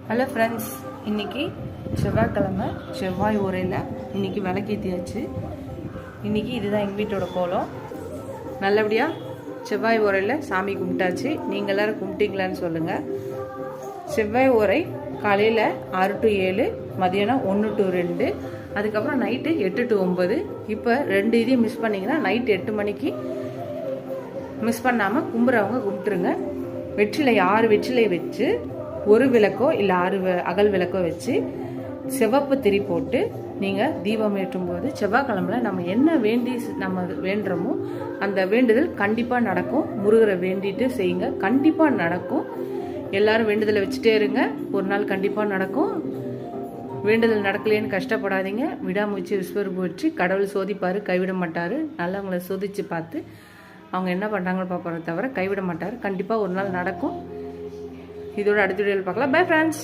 Hello friends, இன்றைக்கி செவ்வாய்க்கிழமை. செவ்வாய் உரையில் இன்றைக்கி விளக்கேற்றியாச்சு. இன்றைக்கி இதுதான் எங்கள் வீட்டோட கோலம். நல்லபடியாக செவ்வாய் உரையில் சாமி கும்பிட்டாச்சு. நீங்கள் எல்லோரும் கும்பிட்டீங்களான்னு சொல்லுங்கள். செவ்வாய் உரை காலையில் 6 to 7, மதியானம் 1 to 2, அதுக்கப்புறம் நைட்டு 8 to 9. இப்போ 2 இதையும் மிஸ் பண்ணிங்கன்னா நைட்டு 8 மணிக்கு மிஸ் பண்ணாமல் கும்புறவங்க கும்பிட்டுருங்க. வெற்றிலை 6 வெற்றிலை வச்சு, ஒரு விளக்கோ இல்லை 6 அகல் விளக்கோ வச்சு சிவப்பு திரி போட்டு நீங்கள் தீபம் ஏற்றும் போது செவ்வாய்க்கிழமையில் நம்ம என்ன நம்ம வேண்டுறோமோ அந்த வேண்டுதல் கண்டிப்பாக நடக்கும். முருகரை வேண்டிட்டு செய்யுங்க, கண்டிப்பாக நடக்கும். எல்லாரும் வேண்டுதலை வச்சுட்டே இருங்க, ஒரு நாள் கண்டிப்பாக நடக்கும். வேண்டுதல் நடக்கலேன்னு கஷ்டப்படாதீங்க. விடாமுயற்சி விஸ்வரூபம் வச்சு கடவுள் சோதிப்பார், கைவிட மாட்டார். நல்லவங்களை சோதித்து பார்த்து அவங்க என்ன பண்ணுறாங்கன்னு பார்ப்போம், தவிர கைவிட மாட்டார். கண்டிப்பாக ஒரு நாள் நடக்கும். இதோட அடுத்த வீடியோவில் பார்க்கலாம். Bye friends.